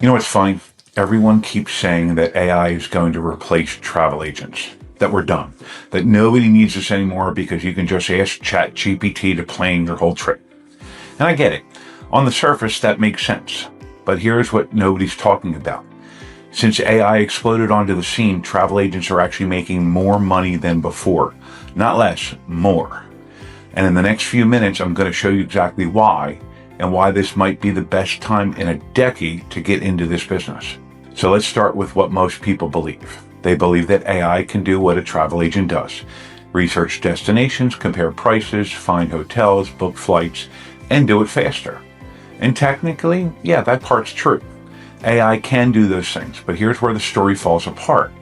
You know what's funny? Everyone keeps saying that AI is going to replace travel agents, that we're done, that nobody needs us anymore because you can just ask ChatGPT to plan your whole trip. And I get it. On the surface, that makes sense. But here's what nobody's talking about. Since AI exploded onto the scene, travel agents are actually making more money than before. Not less, more. And in the next few minutes, I'm going to show you exactly why and why this might be the best time in a decade to get into this business. So let's start with what most people believe. They believe that AI can do what a travel agent does. Research destinations, compare prices, find hotels, book flights, and do it faster. And technically, yeah, that part's true. AI can do those things, but here's where the story falls apart.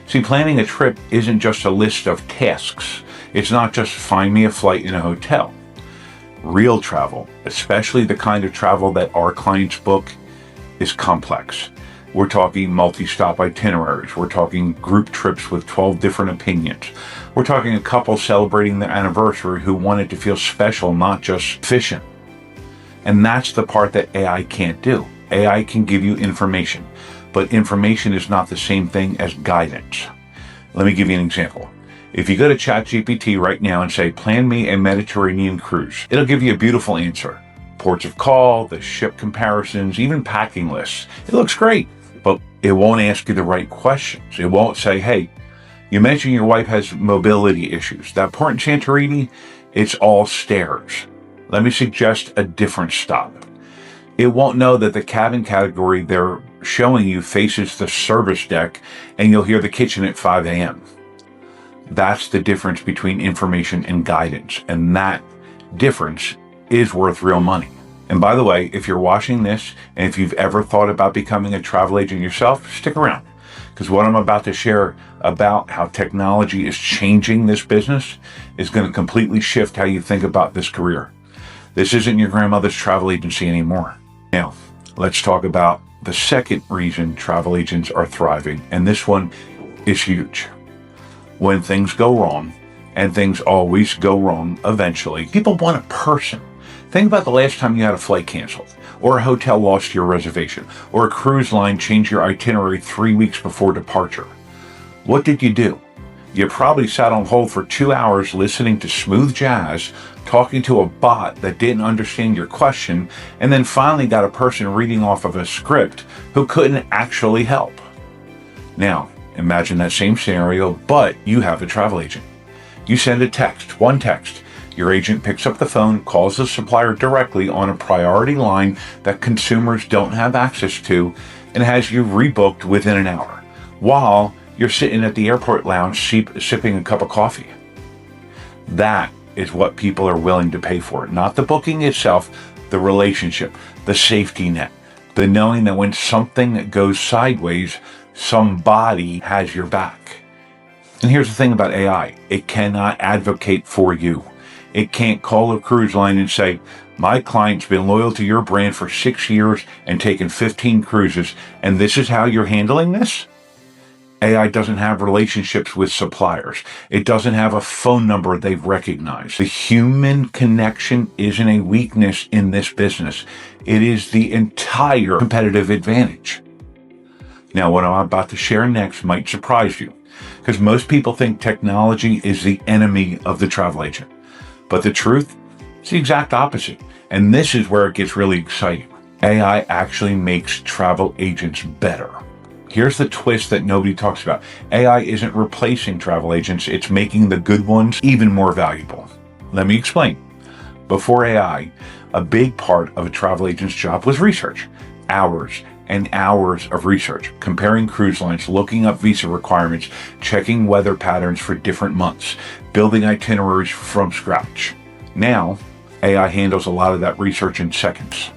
See, planning a trip isn't just a list of tasks. It's not just find me a flight in a hotel. Real travel, especially the kind of travel that our clients book, is complex. We're talking multi-stop itineraries. We're talking group trips with 12 different opinions. We're talking a couple celebrating their anniversary who want it to feel special, not just efficient. And that's the part that AI can't do. AI can give you information, but information is not the same thing as guidance. Let me give you an example. If you go to ChatGPT right now and say, plan me a Mediterranean cruise, it'll give you a beautiful answer. Ports of call, the ship comparisons, even packing lists. It looks great, but it won't ask you the right questions. It won't say, hey, you mentioned your wife has mobility issues. That port in Santorini, it's all stairs. Let me suggest a different stop. It won't know that the cabin category they're showing you faces the service deck and you'll hear the kitchen at 5 a.m. That's the difference between information and guidance, and that difference is worth real money. And by the way, if you're watching this, and if you've ever thought about becoming a travel agent yourself, stick around, because what I'm about to share about how technology is changing this business is going to completely shift how you think about this career. This isn't your grandmother's travel agency anymore. Now, let's talk about the second reason travel agents are thriving, and this one is huge. When things go wrong, and things always go wrong eventually, people want a person. Think about the last time you had a flight canceled, or a hotel lost your reservation, or a cruise line changed your itinerary 3 weeks before departure. What did you do? You probably sat on hold for 2 hours listening to smooth jazz, talking to a bot that didn't understand your question, and then finally got a person reading off of a script who couldn't actually help. Now, imagine that same scenario, but you have a travel agent. You send a text, one text. Your agent picks up the phone, calls the supplier directly on a priority line that consumers don't have access to, and has you rebooked within an hour, while you're sitting at the airport lounge sipping a cup of coffee. That is what people are willing to pay for. Not the booking itself, the relationship, the safety net, the knowing that when something goes sideways, somebody has your back. And here's the thing about AI. It cannot advocate for you. It can't call a cruise line and say, my client's been loyal to your brand for 6 years and taken 15 cruises, and this is how you're handling this? AI doesn't have relationships with suppliers. It doesn't have a phone number they've recognized. The human connection isn't a weakness in this business. It is the entire competitive advantage. Now, what I'm about to share next might surprise you, because most people think technology is the enemy of the travel agent. But the truth is the exact opposite. And this is where it gets really exciting. AI actually makes travel agents better. Here's the twist that nobody talks about. AI isn't replacing travel agents, it's making the good ones even more valuable. Let me explain. Before AI, a big part of a travel agent's job was research. Hours and hours of research, comparing cruise lines, looking up visa requirements, checking weather patterns for different months, building itineraries from scratch. Now, AI handles a lot of that research in seconds.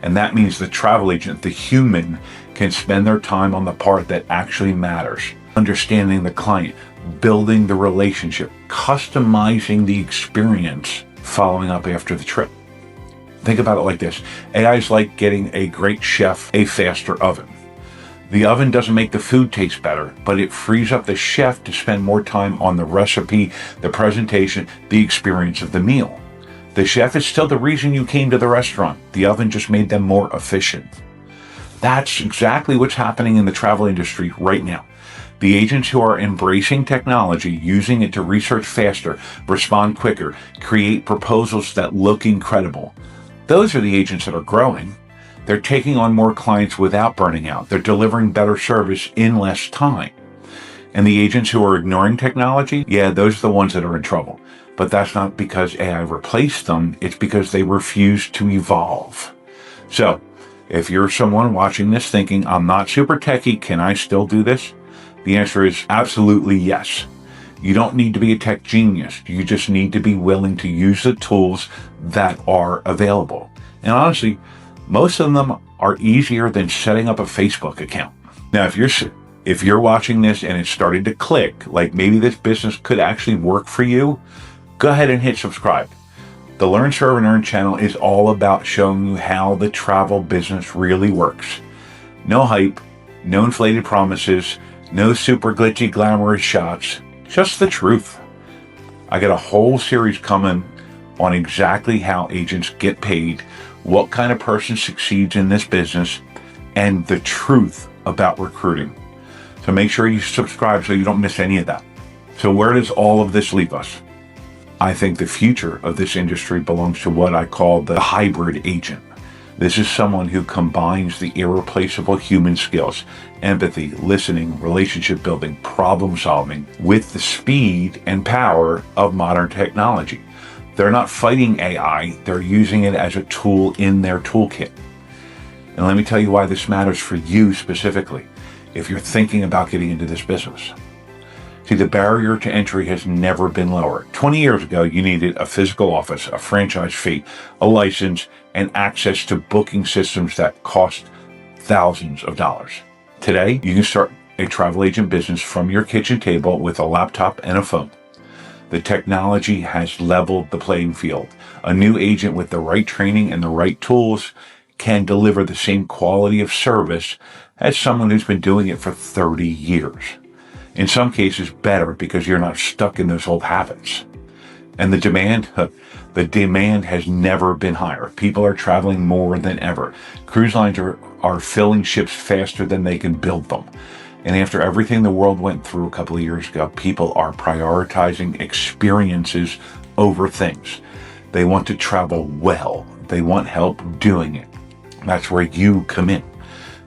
And that means the travel agent, the human, can spend their time on the part that actually matters, understanding the client, building the relationship, customizing the experience, following up after the trip. Think about it like this. AI is like getting a great chef a faster oven. The oven doesn't make the food taste better, but it frees up the chef to spend more time on the recipe, the presentation, the experience of the meal. The chef is still the reason you came to the restaurant. The oven just made them more efficient. That's exactly what's happening in the travel industry right now. The agents who are embracing technology, using it to research faster, respond quicker, create proposals that look incredible, those are the agents that are growing. They're taking on more clients without burning out. They're delivering better service in less time. And the agents who are ignoring technology, yeah, those are the ones that are in trouble. But that's not because AI replaced them. It's because they refuse to evolve. So if you're someone watching this thinking, I'm not super techie, can I still do this? The answer is absolutely yes. You don't need to be a tech genius. You just need to be willing to use the tools that are available. And honestly, most of them are easier than setting up a Facebook account. Now, if you're watching this and it's starting to click, like maybe this business could actually work for you, go ahead and hit subscribe. The Learn, Serve, and Earn channel is all about showing you how the travel business really works. No hype, no inflated promises, no super glitchy, glamorous shots, just the truth. I got a whole series coming on exactly how agents get paid, what kind of person succeeds in this business, and the truth about recruiting. So make sure you subscribe so you don't miss any of that. So where does all of this leave us? I think the future of this industry belongs to what I call the hybrid agent. This is someone who combines the irreplaceable human skills, empathy, listening, relationship building, problem solving, with the speed and power of modern technology. They're not fighting AI, they're using it as a tool in their toolkit. And let me tell you why this matters for you specifically, if you're thinking about getting into this business. See, the barrier to entry has never been lower. 20 years ago, you needed a physical office, a franchise fee, a license, and access to booking systems that cost thousands of dollars. Today, you can start a travel agent business from your kitchen table with a laptop and a phone. The technology has leveled the playing field. A new agent with the right training and the right tools can deliver the same quality of service as someone who's been doing it for 30 years. In some cases, better because you're not stuck in those old habits. And the demand has never been higher. People are traveling more than ever. Cruise lines are filling ships faster than they can build them. And after everything the world went through a couple of years ago, people are prioritizing experiences over things. They want to travel well. They want help doing it. That's where you come in.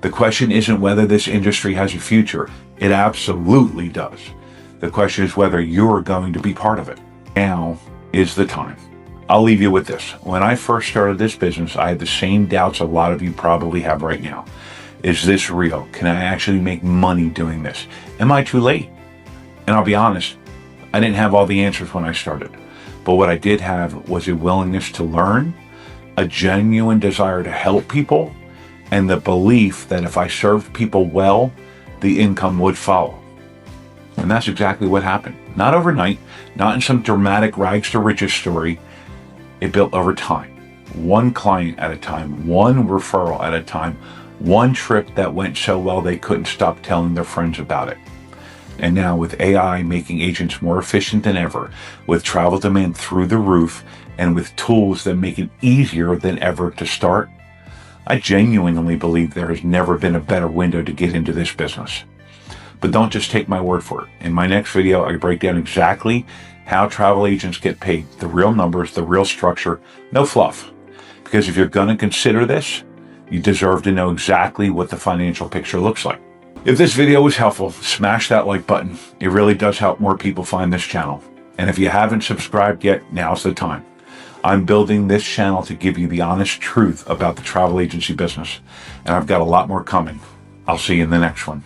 The question isn't whether this industry has a future. It absolutely does. The question is whether you're going to be part of it. Now is the time. I'll leave you with this. When I first started this business, I had the same doubts a lot of you probably have right now. Is this real? Can I actually make money doing this? Am I too late? And I'll be honest, I didn't have all the answers when I started. But what I did have was a willingness to learn, a genuine desire to help people, and the belief that if I served people well, the income would follow. And that's exactly what happened. Not overnight, not in some dramatic rags to riches story. It built over time. One client at a time, one referral at a time, one trip that went so well they couldn't stop telling their friends about it. And now with AI making agents more efficient than ever, with travel demand through the roof, and with tools that make it easier than ever to start, I genuinely believe there has never been a better window to get into this business. But don't just take my word for it. In my next video, I break down exactly how travel agents get paid, the real numbers, the real structure, no fluff. Because if you're going to consider this, you deserve to know exactly what the financial picture looks like. If this video was helpful, smash that like button. It really does help more people find this channel. And if you haven't subscribed yet, now's the time. I'm building this channel to give you the honest truth about the travel agency business. And I've got a lot more coming. I'll see you in the next one.